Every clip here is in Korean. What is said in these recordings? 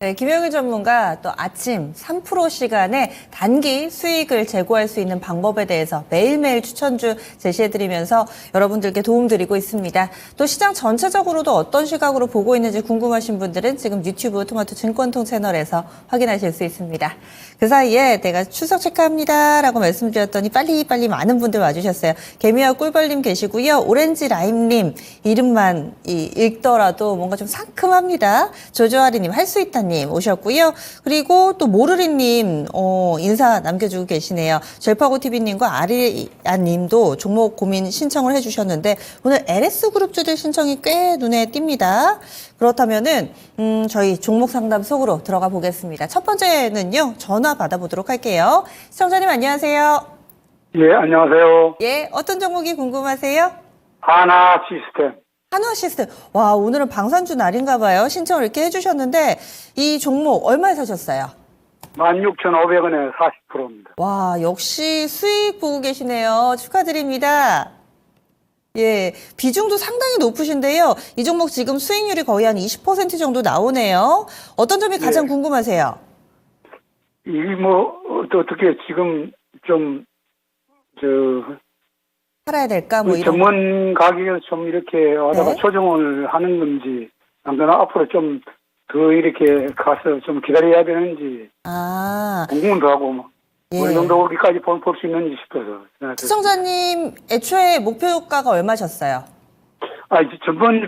네, 김영일 전문가 또 아침 3% 시간에 단기 수익을 제고할 수 있는 방법에 대해서 매일매일 추천주 제시해드리면서 여러분들께 도움드리고 있습니다. 또 시장 전체적으로도 어떤 시각으로 보고 있는지 궁금하신 분들은 지금 유튜브 토마토 증권통 채널에서 확인하실 수 있습니다. 그 사이에 내가 추석 체크합니다 라고 말씀드렸더니 빨리빨리 많은 분들 와주셨어요. 개미와 꿀벌님 계시고요. 오렌지 라임님 이름만 읽더라도 뭔가 좀 상큼합니다. 조조아리님 할 수 있다님 오셨고요. 그리고 또 모르리님 인사 남겨주고 계시네요. 젤파고TV님과 아리아님도 종목 고민 신청을 해주셨는데 오늘 LS그룹주들 신청이 꽤 눈에 띕니다. 그렇다면은 저희 종목 상담 속으로 들어가 보겠습니다. 첫 번째는요. 전화 받아보도록 할게요. 시청자님 안녕하세요. 예, 안녕하세요. 예, 어떤 종목이 궁금하세요? 하나 시스템. 한화 시스템. 와, 오늘은 방산주 날인가 봐요. 신청을 이렇게 해주셨는데 이 종목 얼마에 사셨어요? 16,500원에 40%입니다. 와, 역시 수익 보고 계시네요. 축하드립니다. 예, 비중도 상당히 높으신데요. 이 종목 지금 수익률이 거의 한 20% 정도 나오네요. 어떤 점이 가장 궁금하세요? 어떻게 지금 팔아야 될까? 뭐 이런. 전문 가격에서 좀 이렇게 하다가 네. 조정을 하는 건지, 안 그러나 앞으로 좀 더 이렇게 가서 좀 기다려야 되는지, 아, 궁금도 하고, 예. 어느 정도 거기까지 볼 수 있는지 싶어서. 시청자님 애초에 목표가가 얼마셨어요? 전번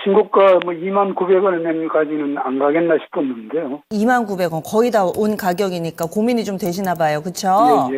신고가 29,000원까지는 안 가겠나 싶었는데요. 29,000원 거의 다 온 가격이니까 고민이 좀 되시나 봐요. 그렇죠?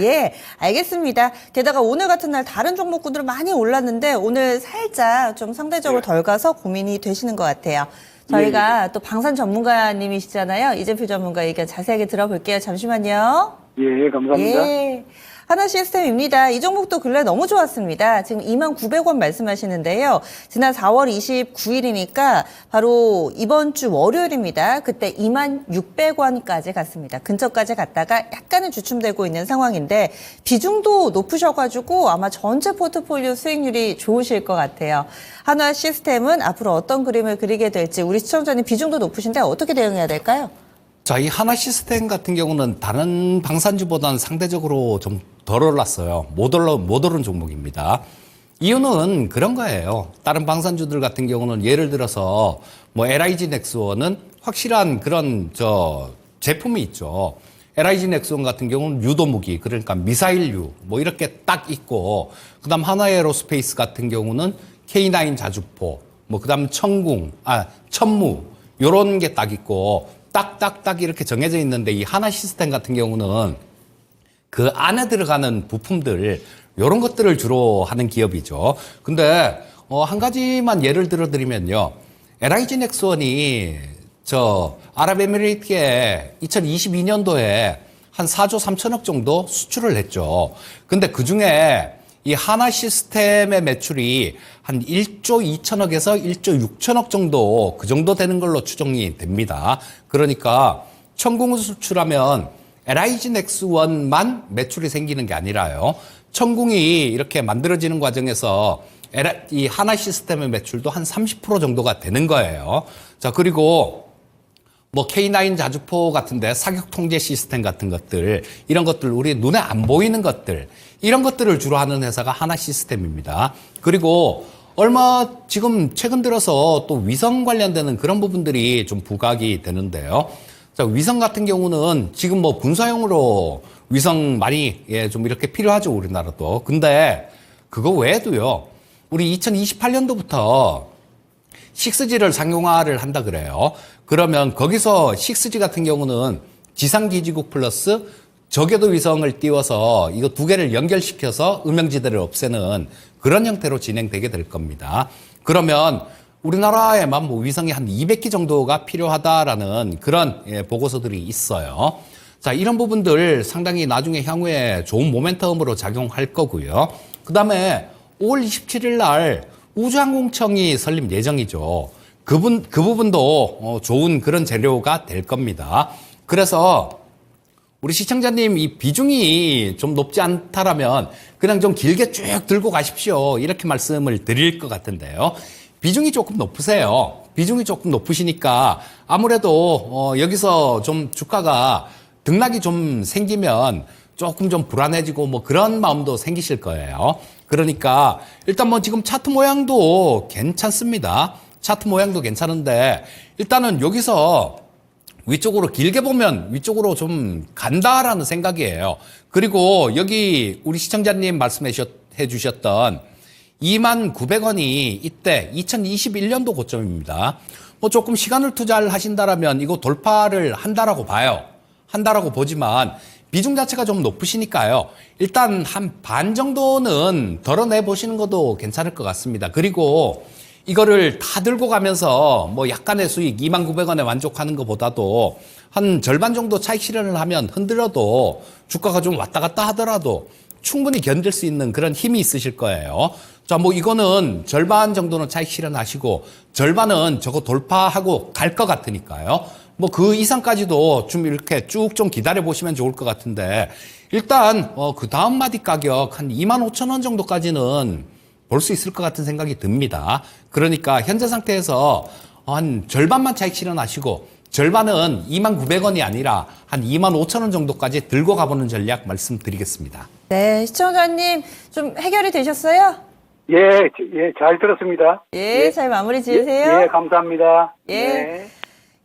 예, 알겠습니다. 게다가 오늘 같은 날 다른 종목군들은 많이 올랐는데 오늘 살짝 좀 상대적으로 덜 가서 고민이 되시는 것 같아요. 저희가 또 방산 전문가님이시잖아요. 이재필 전문가 얘기 자세하게 들어볼게요. 잠시만요. 예, 감사합니다. 예. 하나 시스템입니다. 이 종목도 근래 너무 좋았습니다. 지금 29,000원 말씀하시는데요. 지난 4월 29일이니까 바로 이번 주 월요일입니다. 그때 26,000원까지 갔습니다. 근처까지 갔다가 약간은 주춤되고 있는 상황인데 비중도 높으셔가지고 아마 전체 포트폴리오 수익률이 좋으실 것 같아요. 하나 시스템은 앞으로 어떤 그림을 그리게 될지 우리 시청자님 비중도 높으신데 어떻게 대응해야 될까요? 자, 이 하나 시스템 같은 경우는 다른 방산주보다는 상대적으로 좀 덜 올랐어요. 못 오른 종목입니다. 이유는 그런 거예요. 다른 방산주들 같은 경우는 예를 들어서 LIG 넥스원은 확실한 그런 제품이 있죠. LIG 넥스원 같은 경우는 유도무기, 그러니까 미사일류 이렇게 딱 있고, 그다음 하나에어로스페이스 같은 경우는 K9 자주포, 그다음 천무 요런 게 딱 있고 딱딱딱 이렇게 정해져 있는데 이 하나 시스템 같은 경우는 그 안에 들어가는 부품들 이런 것들을 주로 하는 기업이죠. 근데 한 가지만 예를 들어 드리면요. LIG 넥스원이 아랍에미리트에 2022년도에 한 4조 3천억 정도 수출을 했죠. 근데 그중에 이 하나 시스템의 매출이 한 1조 2천억에서 1조 6천억 정도 그 정도 되는 걸로 추정이 됩니다. 그러니까 천궁을 수출하면 LIG 넥스원만 매출이 생기는 게 아니라요. 천궁이 이렇게 만들어지는 과정에서 이 하나 시스템의 매출도 한 30% 정도가 되는 거예요. 자, 그리고 K9 자주포 같은데 사격 통제 시스템 같은 것들, 이런 것들 우리 눈에 안 보이는 것들, 이런 것들을 주로 하는 회사가 하나 시스템입니다. 그리고 지금 최근 들어서 또 위성 관련되는 그런 부분들이 좀 부각이 되는데요. 자, 위성 같은 경우는 지금 군사용으로 위성 많이 좀 이렇게 필요하죠, 우리나라도. 근데 그거 외에도요, 우리 2028년도부터 6G를 상용화를 한다 그래요. 그러면 거기서 6G 같은 경우는 지상기지국 플러스 저궤도 위성을 띄워서 이거 두 개를 연결시켜서 음영지대를 없애는 그런 형태로 진행되게 될 겁니다. 그러면 우리나라에만 위성이 한 200기 정도가 필요하다라는 그런 보고서들이 있어요. 자, 이런 부분들 상당히 나중에 향후에 좋은 모멘텀으로 작용할 거고요. 그 다음에 5월 27일 날 우주항공청이 설립 예정이죠. 그 부분도 좋은 그런 재료가 될 겁니다. 그래서 우리 시청자님 이 비중이 좀 높지 않다라면 그냥 좀 길게 쭉 들고 가십시오. 이렇게 말씀을 드릴 것 같은데요. 비중이 조금 높으세요. 비중이 조금 높으시니까 아무래도 여기서 좀 주가가 등락이 좀 생기면 조금 좀 불안해지고 뭐 그런 마음도 생기실 거예요. 그러니까 일단 뭐 지금 차트 모양도 괜찮습니다. 차트 모양도 괜찮은데 일단은 여기서 위쪽으로 길게 보면 위쪽으로 좀 간다라는 생각이에요. 그리고 여기 우리 시청자님 말씀해 주셨던 29,900원이 이때 2021년도 고점입니다. 뭐 조금 시간을 투자를 하신다라면 이거 돌파를 한다라고 봐요. 한다라고 보지만 비중 자체가 좀 높으시니까요. 일단 한 반 정도는 덜어내 보시는 것도 괜찮을 것 같습니다. 그리고 이거를 다 들고 가면서 뭐 약간의 수익 29,900원에 만족하는 것보다도 한 절반 정도 차익 실현을 하면 흔들어도 주가가 좀 왔다 갔다 하더라도 충분히 견딜 수 있는 그런 힘이 있으실 거예요. 자, 뭐 이거는 절반 정도는 차익 실현하시고 절반은 저거 돌파하고 갈 것 같으니까요. 뭐 그 이상까지도 좀 이렇게 쭉 좀 기다려 보시면 좋을 것 같은데 일단 그 다음 마디 가격 한 25,000원 정도까지는 볼 수 있을 것 같은 생각이 듭니다. 그러니까 현재 상태에서 한 절반만 차익 실현하시고 절반은 29,900원이 아니라 한 25,000원 정도까지 들고 가보는 전략 말씀드리겠습니다. 네, 시청자님 좀 해결이 되셨어요? 예, 잘 들었습니다. 예, 잘 마무리 지으세요. 예, 감사합니다. 예. 네.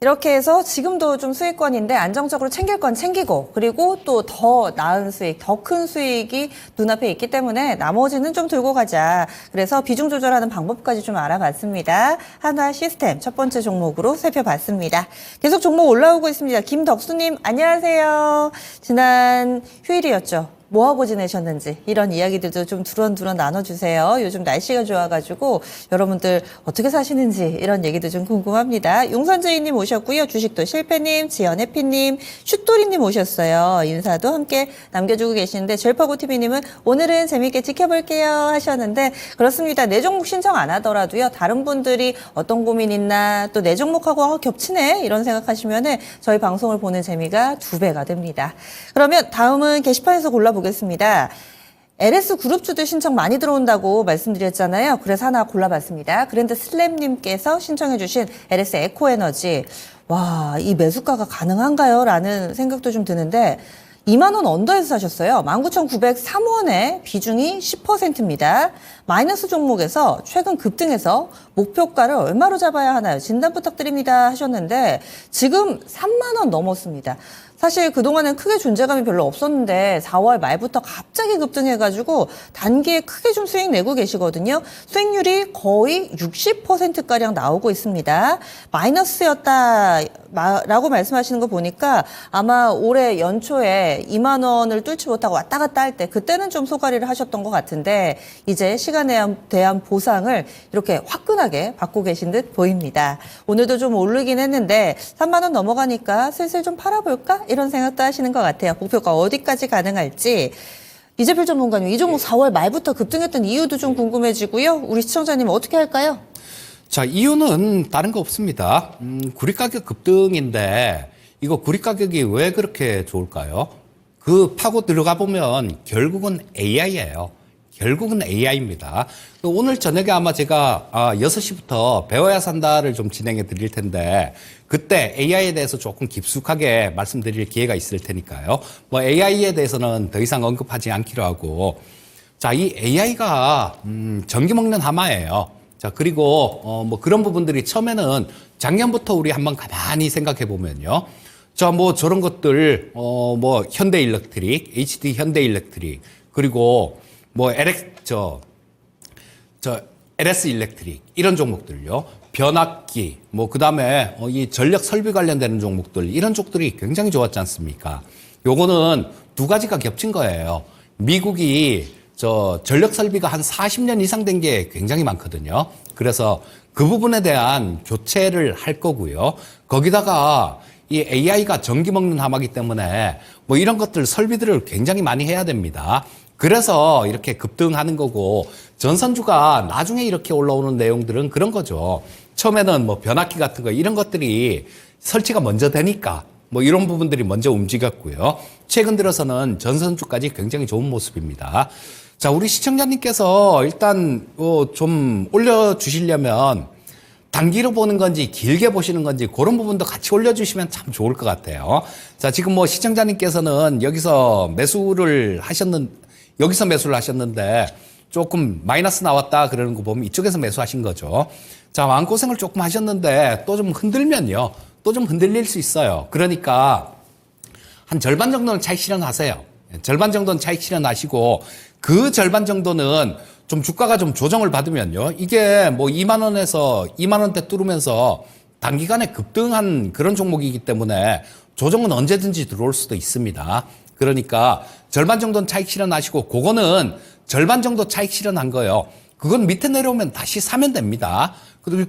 이렇게 해서 지금도 좀 수익권인데 안정적으로 챙길 건 챙기고 그리고 또 더 나은 수익, 더 큰 수익이 눈앞에 있기 때문에 나머지는 좀 들고 가자. 그래서 비중 조절하는 방법까지 좀 알아봤습니다. 한화 시스템 첫 번째 종목으로 살펴봤습니다. 계속 종목 올라오고 있습니다. 김덕수님 안녕하세요. 지난 휴일이었죠. 뭐하고 지내셨는지 이런 이야기들도 좀 두런두런 나눠주세요. 요즘 날씨가 좋아가지고 여러분들 어떻게 사시는지 이런 얘기도 좀 궁금합니다. 용선주인님 오셨고요. 주식도 실패님, 지연해피님, 슛돌이님 오셨어요. 인사도 함께 남겨주고 계시는데 젤파고TV님은 오늘은 재밌게 지켜볼게요 하셨는데 그렇습니다. 내 종목 신청 안 하더라도요. 다른 분들이 어떤 고민 있나 또 내 종목하고 겹치네 이런 생각하시면은 저희 방송을 보는 재미가 2배가 됩니다. 그러면 다음은 게시판에서 골라보겠습니다. LS 그룹주들 신청 많이 들어온다고 말씀드렸잖아요. 그래서 하나 골라봤습니다. 그랜드 슬램님께서 신청해주신 LS 에코에너지. 와, 이 매수가가 가능한가요? 라는 생각도 좀 드는데 2만 원 언더에서 사셨어요. 19,903원에 비중이 10%입니다. 마이너스 종목에서 최근 급등해서 목표가를 얼마로 잡아야 하나요? 진단 부탁드립니다 하셨는데 지금 3만 원 넘었습니다. 사실 그동안은 크게 존재감이 별로 없었는데 4월 말부터 갑자기 급등해가지고 단기에 크게 좀 수익 내고 계시거든요. 수익률이 거의 60%가량 나오고 있습니다. 마이너스였다라고 말씀하시는 거 보니까 아마 올해 연초에 2만 원을 뚫지 못하고 왔다 갔다 할 때 그때는 좀 소가리를 하셨던 것 같은데 이제 시간에 대한 보상을 이렇게 화끈하게 받고 계신 듯 보입니다. 오늘도 좀 오르긴 했는데 3만 원 넘어가니까 슬슬 좀 팔아볼까? 이런 생각도 하시는 것 같아요. 목표가 어디까지 가능할지. 이재필 전문가님, 이 종목 4월 말부터 급등했던 이유도 좀 궁금해지고요. 우리 시청자님 어떻게 할까요? 자, 이유는 다른 거 없습니다. 구리 가격 급등인데 이거 구리 가격이 왜 그렇게 좋을까요? 그 파고 들어가 보면 결국은 AI예요. 결국은 AI입니다. 오늘 저녁에 아마 제가 6시부터 배워야 산다를 좀 진행해 드릴 텐데 그때 AI에 대해서 조금 깊숙하게 말씀드릴 기회가 있을 테니까요. 뭐 AI에 대해서는 더 이상 언급하지 않기로 하고 자, 이 AI가 전기 먹는 하마예요. 자, 그리고 뭐 그런 부분들이 처음에는 작년부터 우리 한번 가만히 생각해 보면요. 자, 뭐 저런 것들 뭐 현대일렉트릭, HD 현대일렉트릭 그리고 뭐 LS 일렉트릭 이런 종목들요. 변압기 뭐 그다음에 이 전력 설비 관련되는 종목들 이런 쪽들이 굉장히 좋았지 않습니까? 요거는 두 가지가 겹친 거예요. 미국이 전력 설비가 한 40년 이상 된 게 굉장히 많거든요. 그래서 그 부분에 대한 교체를 할 거고요. 거기다가 이 AI가 전기 먹는 하마기 때문에 뭐 이런 것들 설비들을 굉장히 많이 해야 됩니다. 그래서 이렇게 급등하는 거고 전선주가 나중에 이렇게 올라오는 내용들은 그런 거죠. 처음에는 뭐 변압기 같은 거 이런 것들이 설치가 먼저 되니까 뭐 이런 부분들이 먼저 움직였고요. 최근 들어서는 전선주까지 굉장히 좋은 모습입니다. 자, 우리 시청자님께서 일단 좀 올려주시려면 단기로 보는 건지 길게 보시는 건지 그런 부분도 같이 올려주시면 참 좋을 것 같아요. 자, 지금 뭐 시청자님께서는 여기서 매수를 하셨는데 조금 마이너스 나왔다 그러는 거 보면 이쪽에서 매수하신 거죠. 자, 마음고생을 조금 하셨는데 또 좀 흔들면요. 또 좀 흔들릴 수 있어요. 그러니까 한 절반 정도는 차익 실현하세요. 절반 정도는 차익 실현하시고 그 절반 정도는 좀 주가가 좀 조정을 받으면요. 이게 뭐 2만 원에서 2만 원대 뚫으면서 단기간에 급등한 그런 종목이기 때문에 조정은 언제든지 들어올 수도 있습니다. 그러니까 절반 정도는 차익 실현하시고 그거는 절반 정도 차익 실현한 거예요. 그건 밑에 내려오면 다시 사면 됩니다.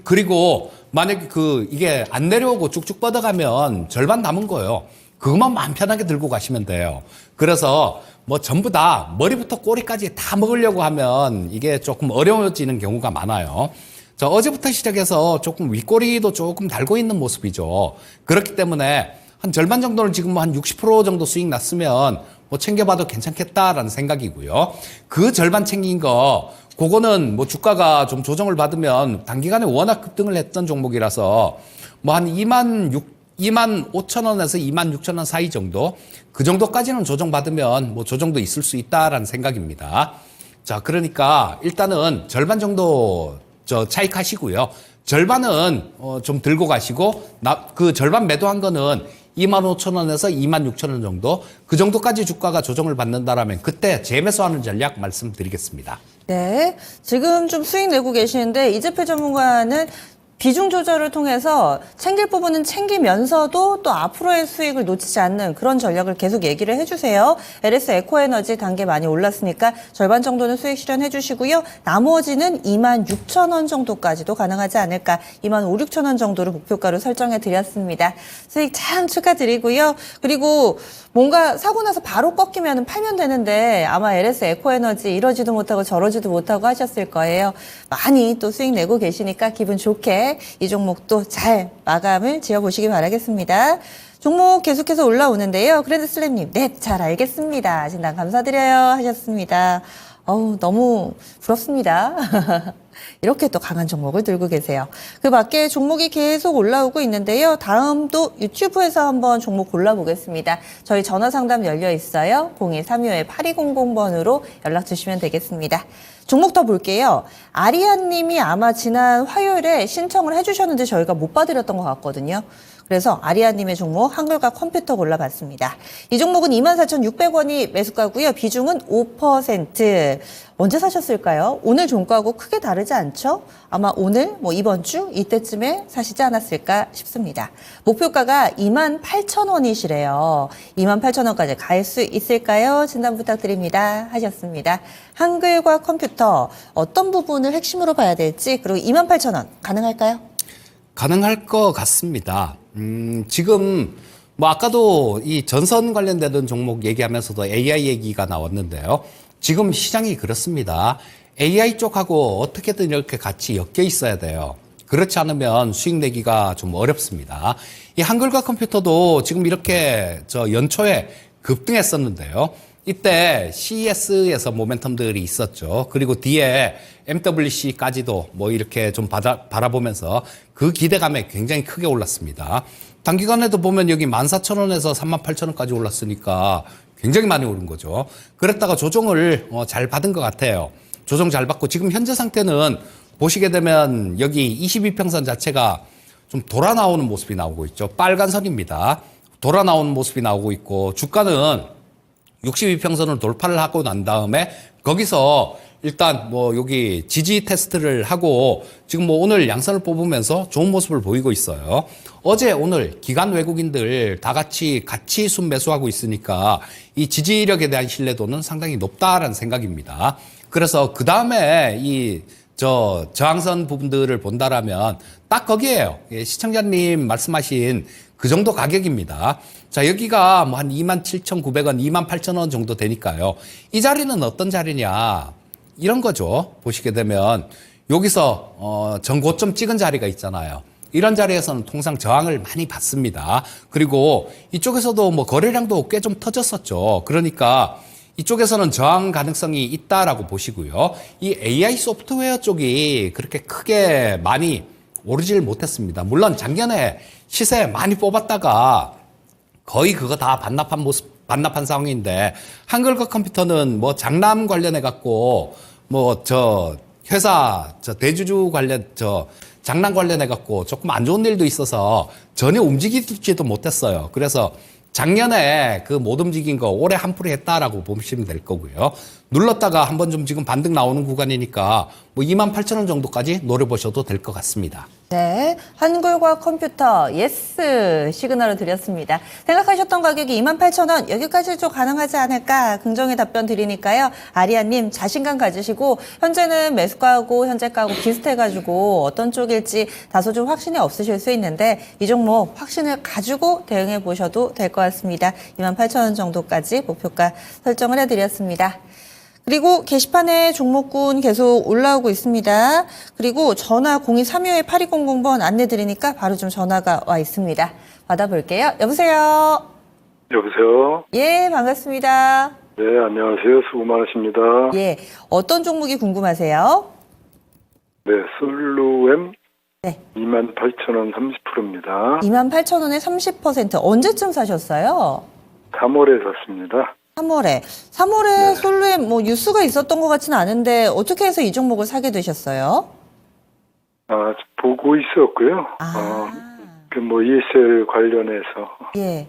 그리고 만약에 이게 안 내려오고 쭉쭉 뻗어가면 절반 남은 거예요. 그것만 마음 편하게 들고 가시면 돼요. 그래서 뭐 전부 다 머리부터 꼬리까지 다 먹으려고 하면 이게 조금 어려워지는 경우가 많아요. 자, 어제부터 시작해서 조금 윗꼬리도 조금 달고 있는 모습이죠. 그렇기 때문에 한 절반 정도는 지금 뭐 한 60% 정도 수익 났으면 뭐 챙겨봐도 괜찮겠다라는 생각이고요. 그 절반 챙긴 거, 그거는 뭐 주가가 좀 조정을 받으면 단기간에 워낙 급등을 했던 종목이라서 뭐 한 2만 5천 원에서 2만 6천 원 사이 정도, 그 정도까지는 조정받으면 뭐 조정도 있을 수 있다라는 생각입니다. 자, 그러니까 일단은 절반 정도 차익하시고요. 절반은 좀 들고 가시고 그 절반 매도한 거는 2만 5천 원에서 2만 6천 원 정도, 그 정도까지 주가가 조정을 받는다라면 그때 재매수하는 전략 말씀드리겠습니다. 네. 지금 좀 수익 내고 계시는데 이재필 전문가는 비중 조절을 통해서 챙길 부분은 챙기면서도 또 앞으로의 수익을 놓치지 않는 그런 전략을 계속 얘기를 해주세요. LS 에코에너지 단계 많이 올랐으니까 절반 정도는 수익 실현해 주시고요. 나머지는 2만 6천 원 정도까지도 가능하지 않을까. 2만 5, 6천 원 정도를 목표가로 설정해 드렸습니다. 수익 참 축하드리고요. 그리고 뭔가 사고 나서 바로 꺾이면 팔면 되는데 아마 LS 에코에너지 이러지도 못하고 저러지도 못하고 하셨을 거예요. 많이 또 수익 내고 계시니까 기분 좋게 이 종목도 잘 마감을 지어보시기 바라겠습니다. 종목 계속해서 올라오는데요. 그랜드슬램님, 네, 잘 알겠습니다. 진단 감사드려요 하셨습니다. 너무 부럽습니다. 이렇게 또 강한 종목을 들고 계세요. 그 밖에 종목이 계속 올라오고 있는데요. 다음도 유튜브에서 한번 종목 골라보겠습니다. 저희 전화 상담 열려 있어요. 02-325-8200번으로 연락 주시면 되겠습니다. 종목 더 볼게요. 아리아님이 아마 지난 화요일에 신청을 해주셨는데 저희가 못 봐드렸던 것 같거든요. 그래서 아리아님의 종목 한글과 컴퓨터 골라봤습니다. 이 종목은 24,600원이 매수가고요. 비중은 5%. 언제 사셨을까요? 오늘 종가하고 크게 다르지 않죠? 아마 오늘, 이번 주 이때쯤에 사시지 않았을까 싶습니다. 목표가가 28,000원이시래요. 28,000원까지 갈 수 있을까요? 진단 부탁드립니다. 하셨습니다. 한글과 컴퓨터 어떤 부분을 핵심으로 봐야 될지, 그리고 28,000원 가능할까요? 가능할 것 같습니다. 지금 아까도 이 전선 관련되는 종목 얘기하면서도 AI 얘기가 나왔는데요. 지금 시장이 그렇습니다. AI 쪽하고 어떻게든 이렇게 같이 엮여 있어야 돼요. 그렇지 않으면 수익 내기가 좀 어렵습니다. 이 한글과 컴퓨터도 지금 이렇게 연초에 급등했었는데요. 이때 CES에서 모멘텀들이 있었죠. 그리고 뒤에 MWC까지도 이렇게 좀 바라보면서 그 기대감에 굉장히 크게 올랐습니다. 단기간에도 보면 여기 14,000원에서 38,000원까지 올랐으니까 굉장히 많이 오른 거죠. 그랬다가 조정을 잘 받은 것 같아요. 조정 잘 받고 지금 현재 상태는 보시게 되면 여기 22평선 자체가 좀 돌아 나오는 모습이 나오고 있죠. 빨간 선입니다. 돌아 나오는 모습이 나오고 있고 주가는 62평선을 돌파를 하고 난 다음에 거기서 일단 여기 지지 테스트를 하고 지금 오늘 양선을 뽑으면서 좋은 모습을 보이고 있어요. 어제 오늘 기관 외국인들 다 같이 순매수하고 있으니까 이 지지력에 대한 신뢰도는 상당히 높다라는 생각입니다. 그래서 그 다음에 저항선 부분들을 본다라면 딱 거기에요. 시청자님 말씀하신 그 정도 가격입니다. 자, 여기가 한 27,900원, 28,000원 정도 되니까요. 이 자리는 어떤 자리냐? 이런 거죠. 보시게 되면 여기서 전고점 찍은 자리가 있잖아요. 이런 자리에서는 통상 저항을 많이 받습니다. 그리고 이쪽에서도 거래량도 꽤 좀 터졌었죠. 그러니까 이쪽에서는 저항 가능성이 있다라고 보시고요. 이 AI 소프트웨어 쪽이 그렇게 크게 많이 오르질 못했습니다. 물론 작년에 시세 많이 뽑았다가 거의 그거 다 반납한 상황인데, 한글과 컴퓨터는 뭐 장남 관련해 갖고 뭐 회사 대주주 관련 장난 관련해 갖고 조금 안 좋은 일도 있어서 전혀 움직이지도 못했어요. 그래서 작년에 그 못 움직인 거 올해 한풀이 했다라고 보시면 될 거고요. 눌렀다가 한번 좀 지금 반등 나오는 구간이니까 뭐 28,000원 정도까지 노려보셔도 될 것 같습니다. 네, 한글과 컴퓨터 예스 시그널을 드렸습니다. 생각하셨던 가격이 28,000원 여기까지 좀 가능하지 않을까 긍정의 답변 드리니까요. 아리아님 자신감 가지시고 현재는 매수가하고 현재가하고 비슷해가지고 어떤 쪽일지 다소 좀 확신이 없으실 수 있는데 이 종목 확신을 가지고 대응해 보셔도 될 것 같습니다. 28,000원 정도까지 목표가 설정을 해드렸습니다. 그리고 게시판에 종목군 계속 올라오고 있습니다. 그리고 전화 0232-8200번 안내 드리니까 바로 좀 전화가 와 있습니다. 받아볼게요. 여보세요? 여보세요? 예, 반갑습니다. 네, 안녕하세요. 수고 많으십니다. 예, 어떤 종목이 궁금하세요? 네, 솔루엠 네. 28,000원 30%입니다. 28,000원에 30% 언제쯤 사셨어요? 3월에 샀습니다. 3월에 솔루엠 뭐 뉴스가 있었던 것 같지는 않은데 어떻게 해서 이 종목을 사게 되셨어요? 보고 있었고요. 뭐 ESL 관련해서 예.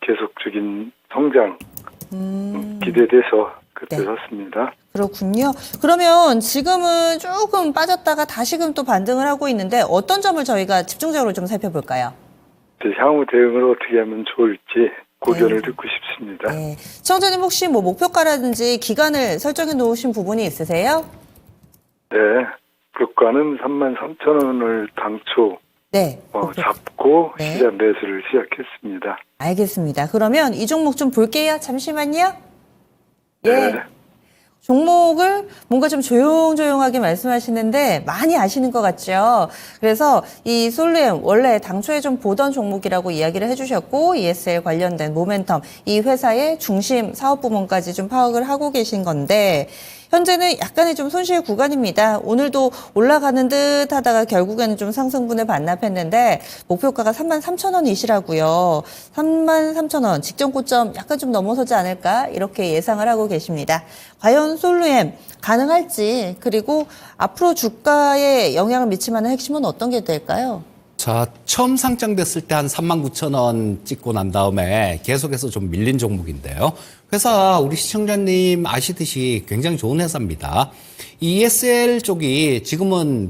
계속적인 성장 기대돼서 그때 네. 샀습니다. 그렇군요. 그러면 지금은 조금 빠졌다가 다시금 또 반등을 하고 있는데 어떤 점을 저희가 집중적으로 좀 살펴볼까요? 향후 대응을 어떻게 하면 좋을지 고견을 듣고 싶습니다. 네. 시청자님 혹시 뭐 목표가라든지 기간을 설정해 놓으신 부분이 있으세요? 네. 교가는 33,000원을 당초 네. 잡고 네. 시작 매수를 시작했습니다. 알겠습니다. 그러면 이 종목 좀 볼게요. 잠시만요. 예. 네. 종목을 뭔가 좀 조용조용하게 말씀하시는데 많이 아시는 것 같죠? 그래서 이 솔루엠 원래 당초에 좀 보던 종목이라고 이야기를 해주셨고 ESL 관련된 모멘텀 이 회사의 중심 사업 부문까지 좀 파악을 하고 계신 건데 현재는 약간의 좀 손실 구간입니다. 오늘도 올라가는 듯 하다가 결국에는 좀 상승분을 반납했는데 목표가가 33,000원이시라고요. 33,000원 직전 고점 약간 좀 넘어서지 않을까 이렇게 예상을 하고 계십니다. 과연 솔루엠 가능할지 그리고 앞으로 주가에 영향을 미칠 만한 핵심은 어떤 게 될까요? 자, 처음 상장됐을 때 한 39,000원 찍고 난 다음에 계속해서 좀 밀린 종목인데요. 회사 우리 시청자님 아시듯이 굉장히 좋은 회사입니다. ESL 쪽이 지금은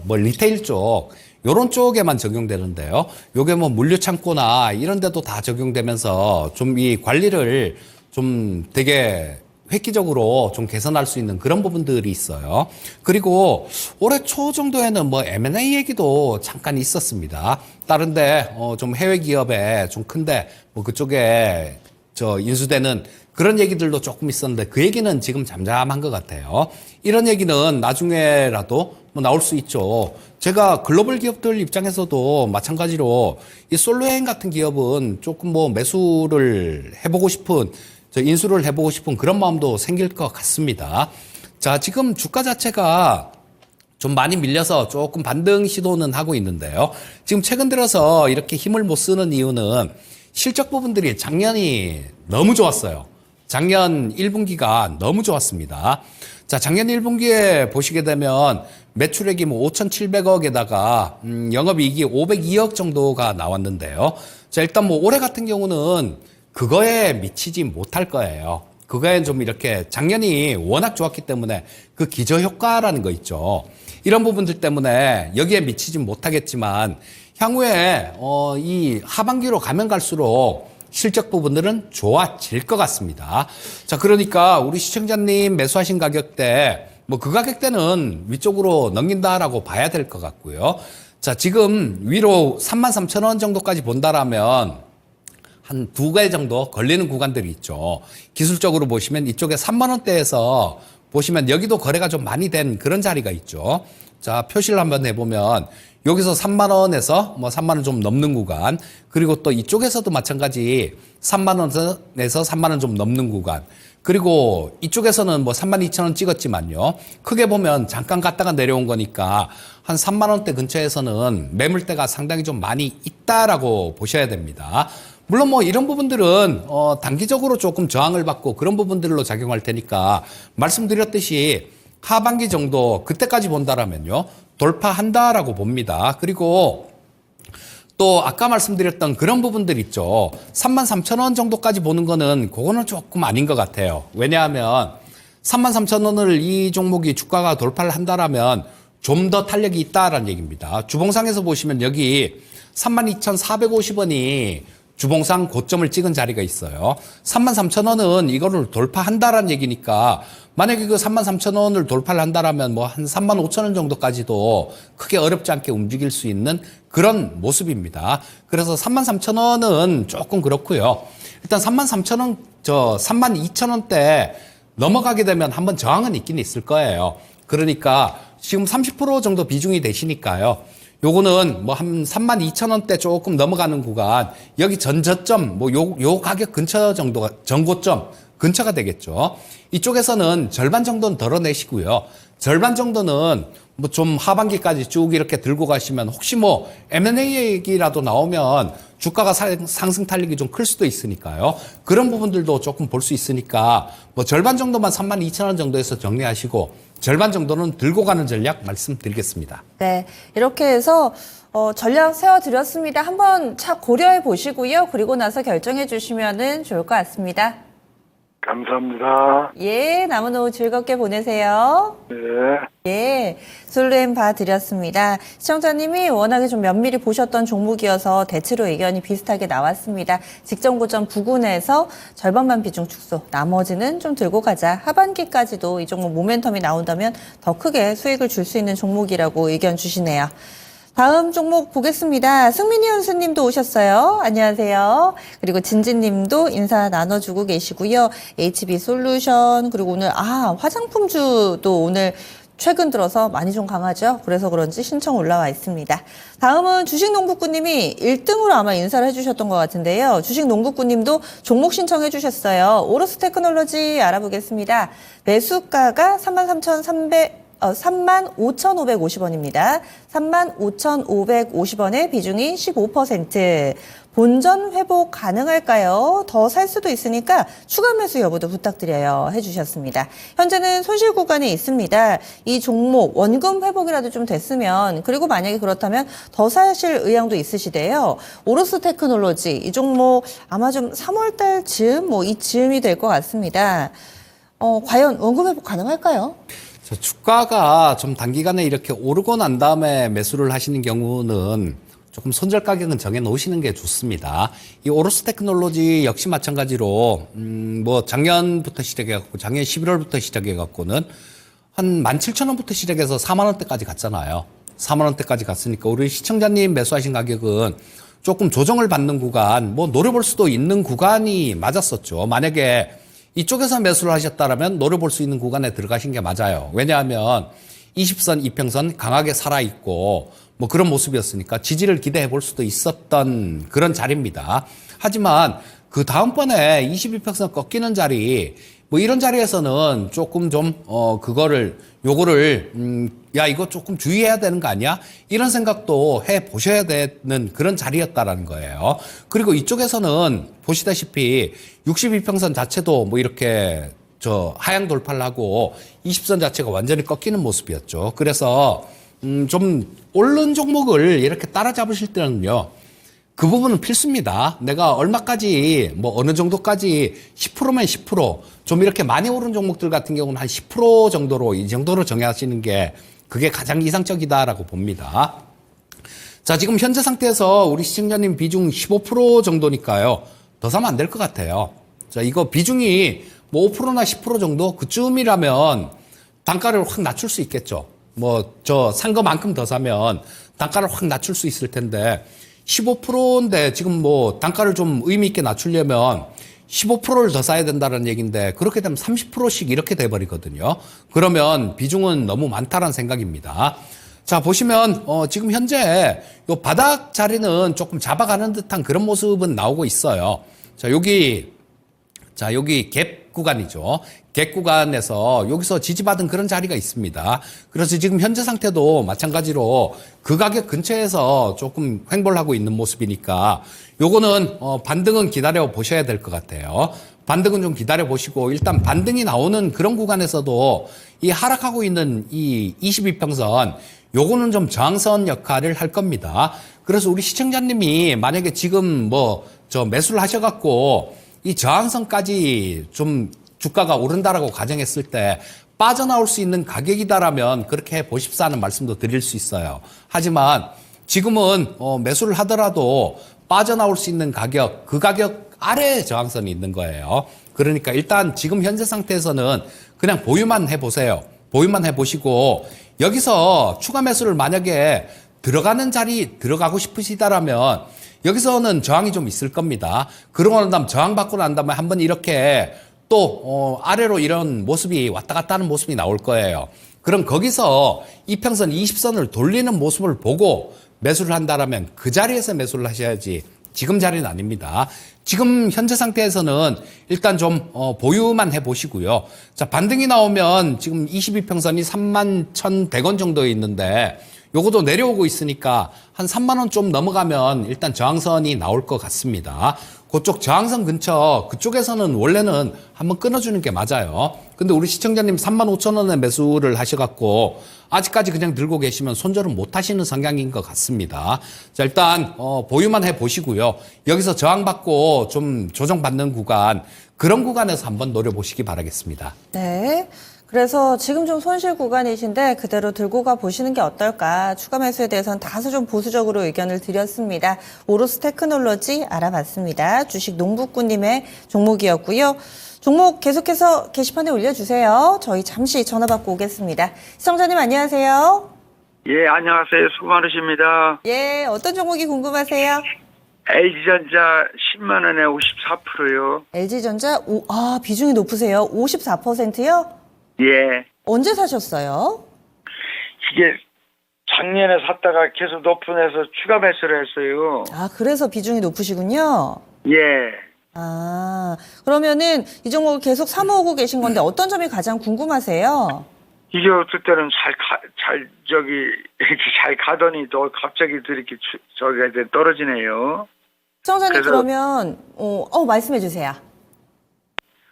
리테일 쪽 요런 쪽에만 적용되는데요. 요게 뭐 물류 창고나 이런 데도 다 적용되면서 좀 이 관리를 좀 되게 획기적으로 좀 개선할 수 있는 그런 부분들이 있어요. 그리고 올해 초 정도에는 뭐 M&A 얘기도 잠깐 있었습니다. 다른데 좀 해외 기업에 좀 큰데 뭐 그쪽에 인수되는 그런 얘기들도 조금 있었는데 그 얘기는 지금 잠잠한 것 같아요. 이런 얘기는 나중에라도 뭐 나올 수 있죠. 제가 글로벌 기업들 입장에서도 마찬가지로 이 솔루엠 같은 기업은 조금 뭐 매수를 해보고 싶은 인수를 해보고 싶은 그런 마음도 생길 것 같습니다. 자, 지금 주가 자체가 좀 많이 밀려서 조금 반등 시도는 하고 있는데요. 지금 최근 들어서 이렇게 힘을 못 쓰는 이유는 실적 부분들이 작년이 너무 좋았어요. 작년 1분기가 너무 좋았습니다. 자, 작년 1분기에 보시게 되면 매출액이 뭐 5,700억에다가 영업이익이 502억 정도가 나왔는데요. 자, 일단 뭐 올해 같은 경우는 그거에 미치지 못할 거예요. 그거엔 좀 이렇게 작년이 워낙 좋았기 때문에 그 기저효과라는 거 있죠. 이런 부분들 때문에 여기에 미치지 못하겠지만 향후에 이 하반기로 가면 갈수록 실적 부분들은 좋아질 것 같습니다. 자, 그러니까 우리 시청자님 매수하신 가격대 뭐 그 가격대는 위쪽으로 넘긴다라고 봐야 될 것 같고요. 자, 지금 위로 33,000원 정도까지 본다라면 한 2개 정도 걸리는 구간들이 있죠. 기술적으로 보시면 이쪽에 3만 원대에서 보시면 여기도 거래가 좀 많이 된 그런 자리가 있죠. 자, 표시를 한번 해보면 여기서 3만 원에서 뭐 3만 원 좀 넘는 구간, 그리고 또 이쪽에서도 마찬가지 3만 원에서 3만 원 좀 넘는 구간, 그리고 이쪽에서는 뭐 32,000원 찍었지만요. 크게 보면 잠깐 갔다가 내려온 거니까 한 3만 원대 근처에서는 매물대가 상당히 좀 많이 있다라고 보셔야 됩니다. 물론 뭐 이런 부분들은 단기적으로 조금 저항을 받고 그런 부분들로 작용할 테니까 말씀드렸듯이 하반기 정도 그때까지 본다라면요. 돌파한다라고 봅니다. 그리고 또 아까 말씀드렸던 그런 부분들 있죠. 33,000원 정도까지 보는 거는 그거는 조금 아닌 것 같아요. 왜냐하면 33,000원을 이 종목이 주가가 돌파를 한다라면 좀 더 탄력이 있다라는 얘기입니다. 주봉상에서 보시면 여기 32,450원이 주봉상 고점을 찍은 자리가 있어요. 33,000원은 이거를 돌파한다라는 얘기니까 만약에 그 33,000원을 돌파를 한다라면 뭐 한 35,000원 정도까지도 크게 어렵지 않게 움직일 수 있는 그런 모습입니다. 그래서 33,000원은 조금 그렇고요. 일단 33,000원, 32,000원대 넘어가게 되면 한번 저항은 있긴 있을 거예요. 그러니까 지금 30% 정도 비중이 되시니까요. 요거는 뭐 한 32,000원대 조금 넘어가는 구간, 여기 전저점, 뭐 요 가격 근처 정도가, 전고점 근처가 되겠죠. 이쪽에서는 절반 정도는 덜어내시고요. 절반 정도는 뭐 좀 하반기까지 쭉 이렇게 들고 가시면 혹시 뭐 M&A 얘기라도 나오면 주가가 상승 탄력이 좀 클 수도 있으니까요. 그런 부분들도 조금 볼 수 있으니까 뭐 절반 정도만 32,000원 정도에서 정리하시고 절반 정도는 들고 가는 전략 말씀드리겠습니다. 네, 이렇게 해서 전략 세워드렸습니다. 한번 차 고려해 보시고요. 그리고 나서 결정해 주시면 좋을 것 같습니다. 감사합니다. 예, 남은 오후 즐겁게 보내세요. 네. 예, 솔루엠 봐드렸습니다. 시청자님이 워낙에 좀 면밀히 보셨던 종목이어서 대체로 의견이 비슷하게 나왔습니다. 직전 고점 부근에서 절반만 비중 축소, 나머지는 좀 들고 가자. 하반기까지도 이 종목 모멘텀이 나온다면 더 크게 수익을 줄 수 있는 종목이라고 의견 주시네요. 다음 종목 보겠습니다. 승민이 현수님도 오셨어요. 안녕하세요. 그리고 진진님도 인사 나눠주고 계시고요. HB솔루션 그리고 오늘 화장품주도 오늘 최근 들어서 많이 좀 강하죠. 그래서 그런지 신청 올라와 있습니다. 다음은 주식농부꾼님이 1등으로 아마 인사를 해주셨던 것 같은데요. 주식농부꾼님도 종목 신청해 주셨어요. 오로스 테크놀로지 알아보겠습니다. 매수가가 35,550원입니다. 35,550원의 비중이 15%. 본전 회복 가능할까요? 더 살 수도 있으니까 추가 매수 여부도 부탁드려요. 해주셨습니다. 현재는 손실 구간에 있습니다. 이 종목 원금 회복이라도 좀 됐으면 그리고 만약에 그렇다면 더 사실 의향도 있으시대요. 오로스 테크놀로지 이 종목 아마 좀 3월달 즈음 이 즈음이 될 것 같습니다. 과연 원금 회복 가능할까요? 주가가 좀 단기간에 이렇게 오르고 난 다음에 매수를 하시는 경우는 조금 손절 가격은 정해 놓으시는 게 좋습니다. 이 오로스 테크놀로지 역시 마찬가지로 뭐 작년부터 시작해갖고 작년 11월부터 시작해갖고는 한 17,000원부터 시작해서 4만 원대까지 갔잖아요. 4만 원대까지 갔으니까 우리 시청자님 매수하신 가격은 조금 조정을 받는 구간, 뭐 노려볼 수도 있는 구간이 맞았었죠. 만약에 이쪽에서 매수를 하셨다면 노려볼 수 있는 구간에 들어가신 게 맞아요. 왜냐하면 20선, 이평선 강하게 살아있고 뭐 그런 모습이었으니까 지지를 기대해 볼 수도 있었던 그런 자리입니다. 하지만 그 다음번에 22평선 꺾이는 자리 뭐 이런 자리에서는 조금 좀 요거를 야 이거 조금 주의해야 되는 거 아니야? 이런 생각도 해 보셔야 되는 그런 자리였다라는 거예요. 그리고 이쪽에서는 보시다시피 62평선 자체도 뭐 이렇게 하향 돌파를 하고 20선 자체가 완전히 꺾이는 모습이었죠. 그래서 좀 오른 종목을 이렇게 따라잡으실 때는요. 그 부분은 필수입니다. 내가 얼마까지 뭐 어느 정도까지 10%면 10%, 좀 이렇게 많이 오른 종목들 같은 경우는 한 10% 정도로 이 정도로 정하시는 게 그게 가장 이상적이다라고 봅니다. 자, 지금 현재 상태에서 우리 시청자님 비중 15% 정도니까요. 더 사면 안 될 것 같아요. 자, 이거 비중이 뭐 5%나 10% 정도 그쯤이라면 단가를 확 낮출 수 있겠죠. 뭐 산 거만큼 더 사면 단가를 확 낮출 수 있을 텐데 15%인데 지금 뭐 단가를 좀 의미 있게 낮추려면 15%를 더 사야 된다는 얘기인데 그렇게 되면 30%씩 이렇게 돼버리거든요. 그러면 비중은 너무 많다는 생각입니다. 자, 보시면 지금 현재 요 바닥 자리는 조금 잡아가는 듯한 그런 모습은 나오고 있어요. 자, 여기 갭 구간이죠. 갭 구간에서 여기서 지지받은 그런 자리가 있습니다. 그래서 지금 현재 상태도 마찬가지로 그 가격 근처에서 조금 횡보를 하고 있는 모습이니까 요거는 반등은 기다려 보셔야 될 것 같아요. 반등은 좀 기다려 보시고 일단 반등이 나오는 그런 구간에서도 이 하락하고 있는 이 22평선 요거는 좀 저항선 역할을 할 겁니다. 그래서 우리 시청자님이 만약에 지금 매수를 하셔갖고 이 저항선까지 좀 주가가 오른다라고 가정했을 때 빠져나올 수 있는 가격이다라면 그렇게 보십사 하는 말씀도 드릴 수 있어요. 하지만 지금은 매수를 하더라도 빠져나올 수 있는 가격, 그 가격 아래에 저항선이 있는 거예요. 그러니까 일단 지금 현재 상태에서는 그냥 보유만 해보세요. 보유만 해보시고 여기서 추가 매수를 만약에 들어가는 자리 들어가고 싶으시다라면 여기서는 저항이 좀 있을 겁니다. 그러고 난 다음 저항받고 난 다음에 한번 이렇게 또 아래로 이런 모습이 왔다 갔다 하는 모습이 나올 거예요. 그럼 거기서 이평선 20선을 돌리는 모습을 보고 매수를 한다라면 그 자리에서 매수를 하셔야지 지금 자리는 아닙니다. 지금 현재 상태에서는 일단 좀 보유만 해보시고요. 자, 반등이 나오면 지금 22평선이 31,100원 정도에 있는데 요것도 내려오고 있으니까 한 3만 원 좀 넘어가면 일단 저항선이 나올 것 같습니다. 그쪽 저항선 근처 그쪽에서는 원래는 한번 끊어주는 게 맞아요. 근데 우리 시청자님 35,000원에 매수를 하셔갖고 아직까지 그냥 들고 계시면 손절은 못 하시는 성향인 것 같습니다. 자, 일단 보유만 해보시고요. 여기서 저항받고 좀 조정받는 구간, 그런 구간에서 한번 노려보시기 바라겠습니다. 네. 그래서 지금 좀 손실 구간이신데 그대로 들고 가 보시는 게 어떨까. 추가 매수에 대해서는 다소 좀 보수적으로 의견을 드렸습니다. 오로스 테크놀로지 알아봤습니다. 주식 농북구님의 종목이었고요. 종목 계속해서 게시판에 올려주세요. 저희 잠시 전화 받고 오겠습니다. 시청자님 안녕하세요. 예, 안녕하세요. 수고 많으십니다. 예, 어떤 종목이 궁금하세요? LG전자 10만 원에 54%요. LG전자, 비중이 높으세요. 54%요? 예. 언제 사셨어요? 이게 작년에 샀다가 계속 높은에서 추가 매수를 했어요. 그래서 비중이 높으시군요. 예. 그러면은 이 종목을 계속 사모으고 계신 건데 어떤 점이 가장 궁금하세요? 이게 어떨 때는 잘 가더니 또 갑자기 또 이렇게 떨어지네요. 시청자님 그래서- 그러면 말씀해 주세요.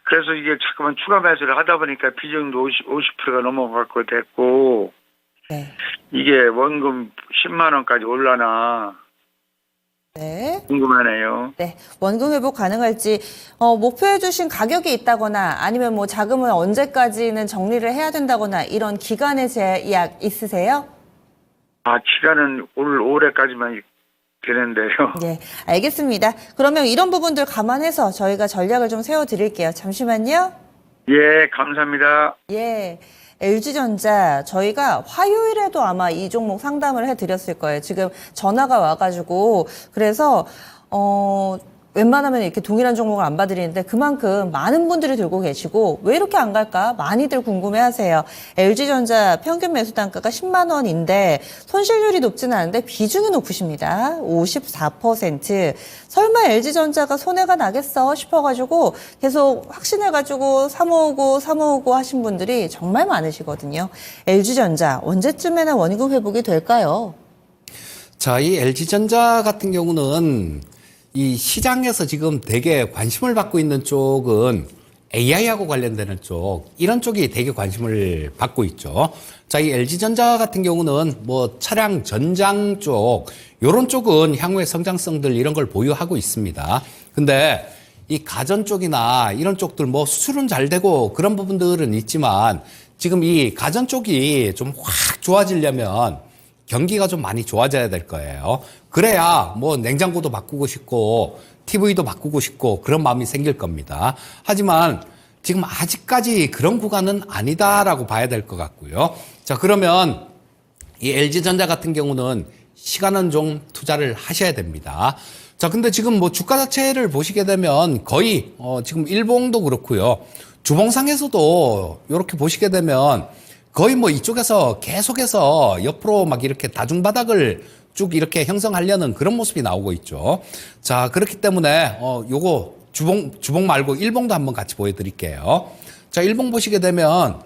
그래서 이게 자꾸만 추가 매수를 하다 보니까 비중도 50%가 넘어가고 됐고, 네. 이게 원금 10만 원까지 올라나 네. 궁금하네요. 네. 원금 회복 가능할지 목표해 주신 가격이 있다거나 아니면 뭐 자금을 언제까지는 정리를 해야 된다거나 이런 기간의 제약 있으세요? 기간은 올해까지만 되는데요. 네, 알겠습니다. 그러면 이런 부분들 감안해서 저희가 전략을 좀 세워드릴게요. 잠시만요. 예, 감사합니다. 예. LG전자 저희가 화요일에도 아마 이 종목 상담을 해드렸을 거예요. 지금 전화가 와가지고 그래서 웬만하면 이렇게 동일한 종목을 안 봐드리는데 그만큼 많은 분들이 들고 계시고 왜 이렇게 안 갈까 많이들 궁금해하세요. LG전자 평균 매수 단가가 10만 원인데 손실률이 높지는 않은데 비중이 높으십니다. 54%. 설마 LG전자가 손해가 나겠어 싶어가지고 계속 확신해가지고 사모으고 하신 분들이 정말 많으시거든요. LG전자 언제쯤에나 원금 회복이 될까요? 자, 이 LG전자 같은 경우는 이 시장에서 지금 되게 관심을 받고 있는 쪽은 AI하고 관련되는 쪽, 이런 쪽이 되게 관심을 받고 있죠. 자, 이 LG전자 같은 경우는 뭐 차량 전장 쪽, 요런 쪽은 향후의 성장성들 이런 걸 보유하고 있습니다. 근데 이 가전 쪽이나 이런 쪽들 뭐 수출은 잘 되고 그런 부분들은 있지만 지금 이 가전 쪽이 좀 확 좋아지려면 경기가 좀 많이 좋아져야 될 거예요. 그래야 뭐 냉장고도 바꾸고 싶고 TV도 바꾸고 싶고 그런 마음이 생길 겁니다. 하지만 지금 아직까지 그런 구간은 아니다라고 봐야 될 것 같고요. 자, 그러면 이 LG전자 같은 경우는 시간은 좀 투자를 하셔야 됩니다. 자, 근데 지금 뭐 주가 자체를 보시게 되면 거의 지금 일봉도 그렇고요. 주봉상에서도 이렇게 보시게 되면 거의 뭐 이쪽에서 계속해서 옆으로 막 이렇게 다중바닥을 쭉 이렇게 형성하려는 그런 모습이 나오고 있죠. 자, 그렇기 때문에 요거 주봉 말고 일봉도 한번 같이 보여드릴게요. 자, 일봉 보시게 되면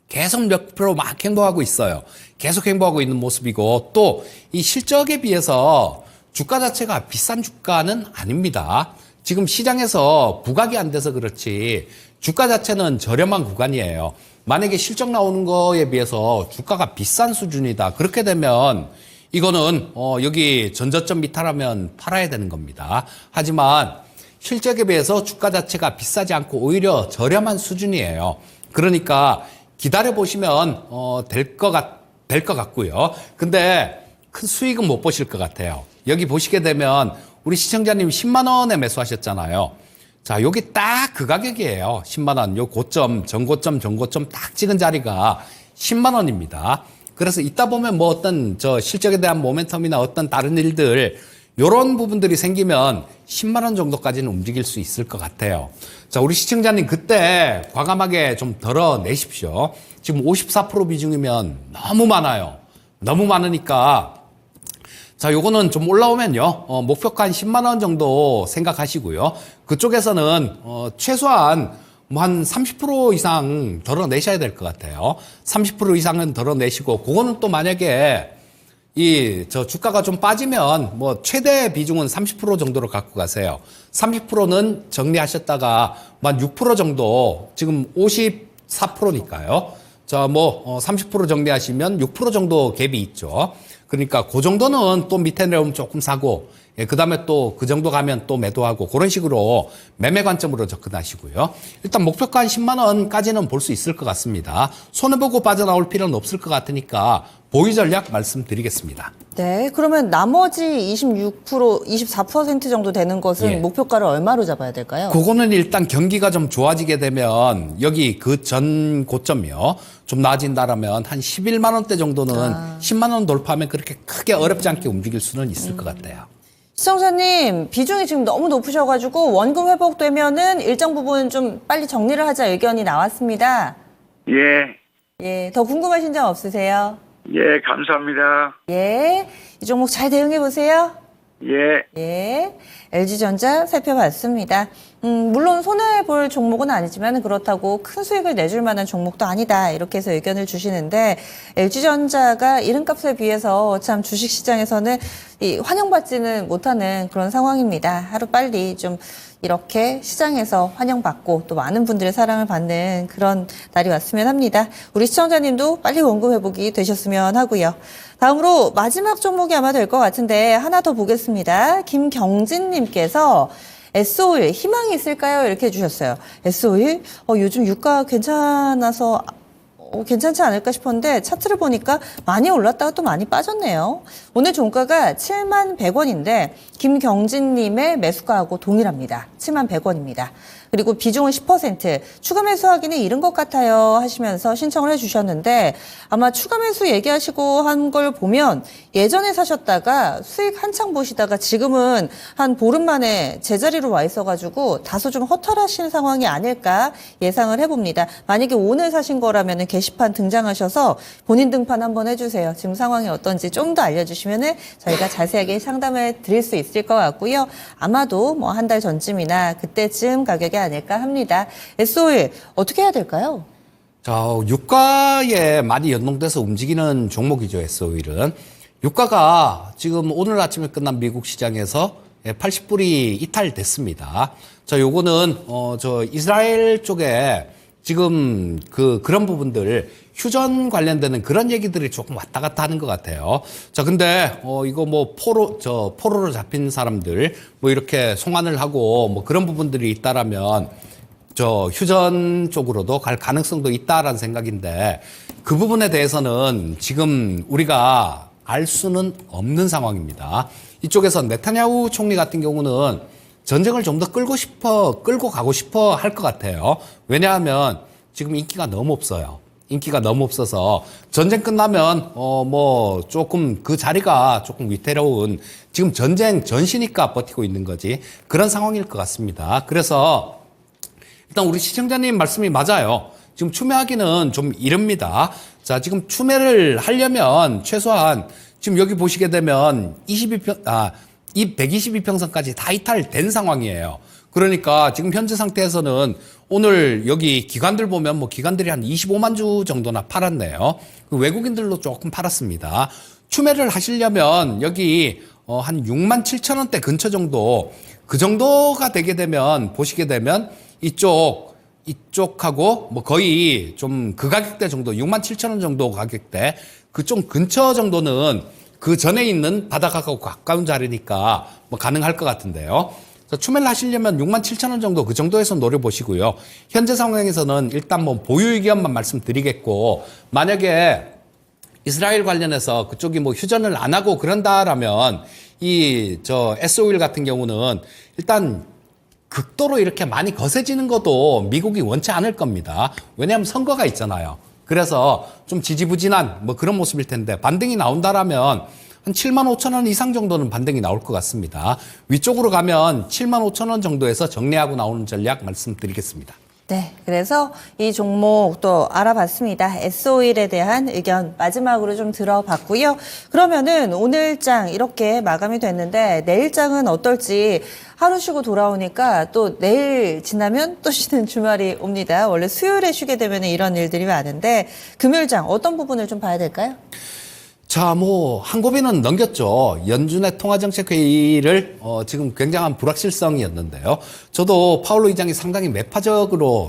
계속 몇 프로 막 행보하고 있어요. 계속 행보하고 있는 모습이고 또 이 실적에 비해서 주가 자체가 비싼 주가는 아닙니다. 지금 시장에서 부각이 안 돼서 그렇지 주가 자체는 저렴한 구간이에요. 만약에 실적 나오는 거에 비해서 주가가 비싼 수준이다. 그렇게 되면 이거는 여기 전저점 미탈하면 팔아야 되는 겁니다. 하지만 실적에 비해서 주가 자체가 비싸지 않고 오히려 저렴한 수준이에요. 그러니까 기다려 보시면 될 것 같고요. 근데 큰 수익은 못 보실 것 같아요. 여기 보시게 되면 우리 시청자님 10만 원에 매수하셨잖아요. 자, 여기 딱 그 가격이에요. 10만 원. 요 고점, 전고점 딱 찍은 자리가 10만 원입니다. 그래서 이따 보면 뭐 어떤 실적에 대한 모멘텀이나 어떤 다른 일들 요런 부분들이 생기면 10만 원 정도까지는 움직일 수 있을 것 같아요. 자, 우리 시청자님 그때 과감하게 좀 덜어내십시오. 지금 54% 비중이면 너무 많아요. 너무 많으니까 자, 요거는 좀 올라오면요. 목표가 한 10만 원 정도 생각하시고요. 그쪽에서는 최소한 뭐 한 30% 이상 덜어내셔야 될 것 같아요. 30% 이상은 덜어내시고 그거는 또 만약에 주가가 좀 빠지면 뭐 최대 비중은 30% 정도로 갖고 가세요. 30%는 정리하셨다가 한 6% 정도 지금 54%니까요. 자, 뭐 30% 정리하시면 6% 정도 갭이 있죠. 그러니까 그 정도는 또 밑에 내려오면 조금 사고 그 다음에 또 그 정도 가면 또 매도하고 그런 식으로 매매 관점으로 접근하시고요. 일단 목표가 한 10만 원까지는 볼 수 있을 것 같습니다. 손해보고 빠져나올 필요는 없을 것 같으니까 보유 전략 말씀드리겠습니다. 네, 그러면 나머지 26%, 24% 정도 되는 것은 예. 목표가를 얼마로 잡아야 될까요? 그거는 일단 경기가 좀 좋아지게 되면 여기 그 전 고점이요. 좀 나아진다라면 한 11만 원대 정도는 10만 원 돌파하면 그렇게 크게 어렵지 않게 움직일 수는 있을 것 같아요. 시청자님, 비중이 지금 너무 높으셔가지고 원금 회복되면은 일정 부분 좀 빨리 정리를 하자 의견이 나왔습니다. 예, 예, 더 궁금하신 점 없으세요? 예, 감사합니다. 예, 이 종목 잘 대응해 보세요. 예. 예, LG전자 살펴봤습니다. 물론 손해볼 종목은 아니지만 그렇다고 큰 수익을 내줄 만한 종목도 아니다. 이렇게 해서 의견을 주시는데 LG전자가 이름값에 비해서 참 주식시장에서는 환영받지는 못하는 그런 상황입니다. 하루빨리 좀 이렇게 시장에서 환영받고 또 많은 분들의 사랑을 받는 그런 날이 왔으면 합니다. 우리 시청자님도 빨리 원금 회복이 되셨으면 하고요. 다음으로 마지막 종목이 아마 될 것 같은데 하나 더 보겠습니다. 김경진님께서 S-오일 희망이 있을까요? 이렇게 해주셨어요. S-오일 요즘 유가 괜찮아서 괜찮지 않을까 싶었는데 차트를 보니까 많이 올랐다가 또 많이 빠졌네요. 오늘 종가가 7만 100원인데 김경진님의 매수가하고 동일합니다. 7만 100원입니다. 그리고 비중은 10%, 추가 매수하기는 이른 것 같아요 하시면서 신청을 해주셨는데 아마 추가 매수 얘기하시고 한 걸 보면 예전에 사셨다가 수익 한창 보시다가 지금은 한 보름 만에 제자리로 와 있어가지고 다소 좀 허탈하신 상황이 아닐까 예상을 해봅니다. 만약에 오늘 사신 거라면 게시판 등장하셔서 본인 등판 한번 해주세요. 지금 상황이 어떤지 좀 더 알려주시면 저희가 자세하게 상담을 드릴 수 있을 것 같고요. 아마도 뭐 한 달 전쯤이나 그때쯤 가격이 아닐까 합니다. S-오일 어떻게 해야 될까요? 자, 유가에 많이 연동돼서 움직이는 종목이죠, S-오일은. 유가가 지금 오늘 아침에 끝난 미국 시장에서 80불이 이탈됐습니다. 자, 요거는 이스라엘 쪽에 지금 그런 부분들 휴전 관련되는 그런 얘기들이 조금 왔다 갔다 하는 것 같아요. 자, 근데 이거 뭐 포로로 잡힌 사람들 뭐 이렇게 송환을 하고 뭐 그런 부분들이 있다라면 휴전 쪽으로도 갈 가능성도 있다라는 생각인데 그 부분에 대해서는 지금 우리가 알 수는 없는 상황입니다. 이쪽에서 네타냐후 총리 같은 경우는 전쟁을 좀 더 끌고 가고 싶어 할 것 같아요. 왜냐하면 지금 인기가 너무 없어요. 인기가 너무 없어서 전쟁 끝나면 뭐 조금 그 자리가 조금 위태로운 지금 전쟁 전시니까 버티고 있는 거지 그런 상황일 것 같습니다. 그래서 일단 우리 시청자님 말씀이 맞아요. 지금 추매하기는 좀 이릅니다. 자, 지금 추매를 하려면 최소한 지금 여기 보시게 되면 이 122평선까지 다 이탈된 상황이에요. 그러니까 지금 현재 상태에서는 오늘 여기 기관들 보면 뭐 기관들이 한 25만 주 정도나 팔았네요. 그 외국인들도 조금 팔았습니다. 추매를 하시려면 여기 한 6만 7천 원대 근처 정도, 그 정도가 되게 되면 보시게 되면 이쪽하고 뭐 거의 좀 그 가격대 정도, 6만 7천 원 정도 가격대, 그쪽 근처 정도는 그 전에 있는 바닥하고 가까운 자리니까 뭐 가능할 것 같은데요. 추매를 하시려면 6만 7천 원 정도, 그 정도에서 노려보시고요. 현재 상황에서는 일단 뭐 보유 의견만 말씀드리겠고, 만약에 이스라엘 관련해서 그쪽이 뭐 휴전을 안 하고 그런다라면 S-오일 같은 경우는 일단 극도로 이렇게 많이 거세지는 것도 미국이 원치 않을 겁니다. 왜냐하면 선거가 있잖아요. 그래서 좀 지지부진한 뭐 그런 모습일 텐데, 반등이 나온다라면 한 7만 5천 원 이상 정도는 반등이 나올 것 같습니다. 위쪽으로 가면 7만 5천 원 정도에서 정리하고 나오는 전략 말씀드리겠습니다. 네, 그래서 이 종목 또 알아봤습니다. S-오일에 대한 의견 마지막으로 좀 들어봤고요. 그러면은 오늘장 이렇게 마감이 됐는데 내일장은 어떨지 하루 쉬고 돌아오니까 또 내일 지나면 또 쉬는 주말이 옵니다. 원래 수요일에 쉬게 되면 이런 일들이 많은데 금요일장 어떤 부분을 좀 봐야 될까요? 자, 한고비는 넘겼죠. 연준의 통화정책회의를 지금 굉장한 불확실성이었는데요. 저도 파울로 의장이 상당히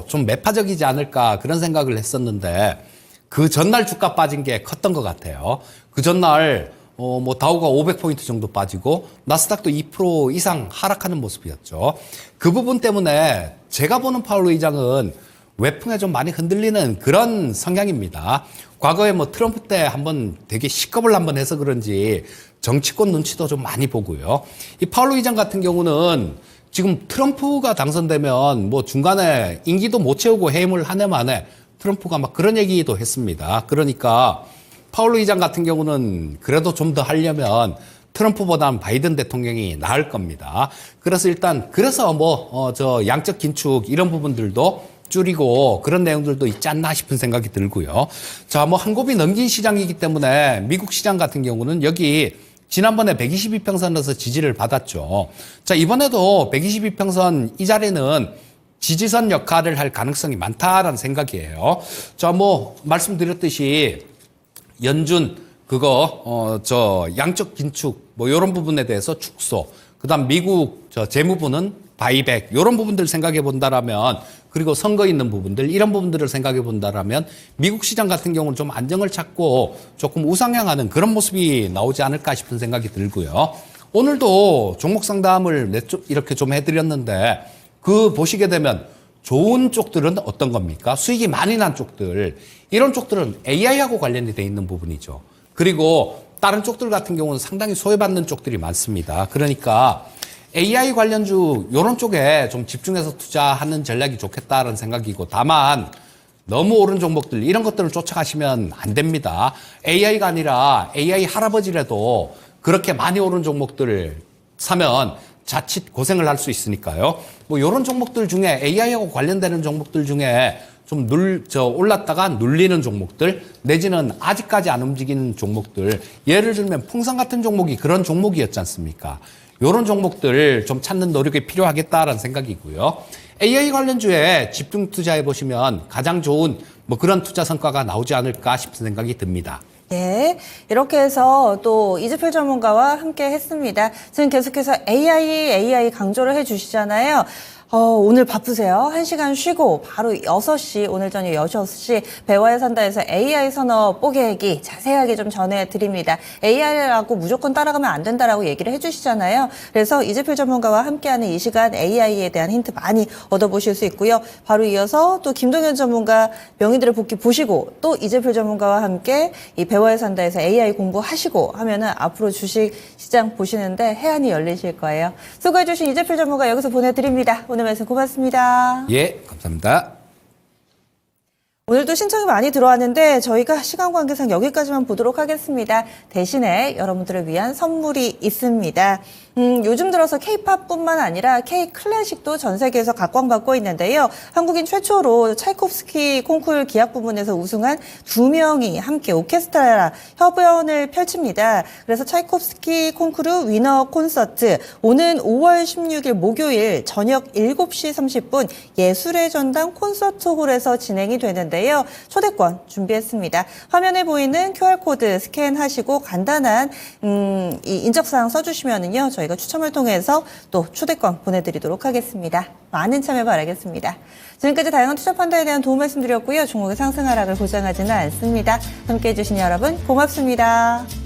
좀 매파적이지 않을까 그런 생각을 했었는데, 그 전날 주가 빠진 게 컸던 것 같아요. 그 전날 다우가 500포인트 정도 빠지고 나스닥도 2% 이상 하락하는 모습이었죠. 그 부분 때문에 제가 보는 파울로 의장은 외풍에 좀 많이 흔들리는 그런 성향입니다. 과거에 트럼프 때 한번 되게 시겁을 한번 해서 그런지 정치권 눈치도 좀 많이 보고요. 이 파울로 의장 같은 경우는 지금 트럼프가 당선되면 중간에 임기도 못 채우고 해임을 한 해 만에 트럼프가 막 그런 얘기도 했습니다. 그러니까 파울로 의장 같은 경우는 그래도 좀 더 하려면 트럼프보다는 바이든 대통령이 나을 겁니다. 그래서 양적 긴축 이런 부분들도 줄이고 그런 내용들도 있지 않나 싶은 생각이 들고요. 자, 한곱이 넘긴 시장이기 때문에 미국 시장 같은 경우는 여기 지난번에 122평선에서 지지를 받았죠. 자, 이번에도 122평선 이 자리는 지지선 역할을 할 가능성이 많다라는 생각이에요. 자, 말씀드렸듯이 연준 양적 긴축 이런 부분에 대해서 축소, 그다음 미국 재무부는 바이백 이런 부분들 생각해 본다라면, 그리고 선거 있는 부분들 이런 부분들을 생각해 본다라면 미국 시장 같은 경우는 좀 안정을 찾고 조금 우상향하는 그런 모습이 나오지 않을까 싶은 생각이 들고요. 오늘도 종목 상담을 이렇게 좀 해드렸는데, 그 보시게 되면 좋은 쪽들은 어떤 겁니까? 수익이 많이 난 쪽들, 이런 쪽들은 AI하고 관련이 돼 있는 부분이죠. 그리고 다른 쪽들 같은 경우는 상당히 소외받는 쪽들이 많습니다. 그러니까 AI 관련주 이런 쪽에 좀 집중해서 투자하는 전략이 좋겠다는 생각이고, 다만 너무 오른 종목들 이런 것들을 쫓아가시면 안 됩니다. AI가 아니라 AI 할아버지라도 그렇게 많이 오른 종목들을 사면 자칫 고생을 할 수 있으니까요. 이런 종목들 중에 AI하고 관련되는 종목들 중에 좀 올랐다가 눌리는 종목들, 내지는 아직까지 안 움직이는 종목들, 예를 들면 풍선 같은 종목이 그런 종목이었지 않습니까? 이런 종목들 좀 찾는 노력이 필요하겠다라는 생각이고요. AI 관련주에 집중 투자해 보시면 가장 좋은 그런 투자 성과가 나오지 않을까 싶은 생각이 듭니다. 네, 이렇게 해서 또 이재필 전문가와 함께 했습니다. 지금 계속해서 AI 강조를 해주시잖아요. 오늘 바쁘세요. 1시간 쉬고 바로 6시, 오늘 저녁 6시 배워야 산다에서 AI 선업 뽀개기 자세하게 좀 전해드립니다. AI라고 무조건 따라가면 안 된다라고 얘기를 해주시잖아요. 그래서 이재필 전문가와 함께하는 이 시간 AI에 대한 힌트 많이 얻어보실 수 있고요. 바로 이어서 또 김동현 전문가 명의들의 복귀 보시고, 또 이재필 전문가와 함께 이 배워야 산다에서 AI 공부하시고 하면은 앞으로 주식 시장 보시는데 해안이 열리실 거예요. 수고해주신 이재필 전문가 여기서 보내드립니다. 오늘 말씀 고맙습니다. 예, 감사합니다. 오늘도 신청이 많이 들어왔는데 저희가 시간 관계상 여기까지만 보도록 하겠습니다. 대신에 여러분들을 위한 선물이 있습니다. 요즘 들어서 K-팝뿐만 아니라 K-클래식도 전 세계에서 각광받고 있는데요. 한국인 최초로 차이콥스키 콩쿠르 기악 부문에서 우승한 2명이 함께 오케스트라 협연을 펼칩니다. 그래서 차이콥스키 콩쿠르 위너 콘서트 오는 5월 16일 목요일 저녁 7시 30분 예술의 전당 콘서트홀에서 진행이 되는데요. 초대권 준비했습니다. 화면에 보이는 QR코드 스캔하시고 간단한 이 인적사항 써주시면은요. 저희가 추첨을 통해서 또 초대권 보내드리도록 하겠습니다. 많은 참여 바라겠습니다. 지금까지 다양한 투자 판단에 대한 도움 말씀드렸고요. 종목의 상승 하락을 보장하지는 않습니다. 함께해 주신 여러분 고맙습니다.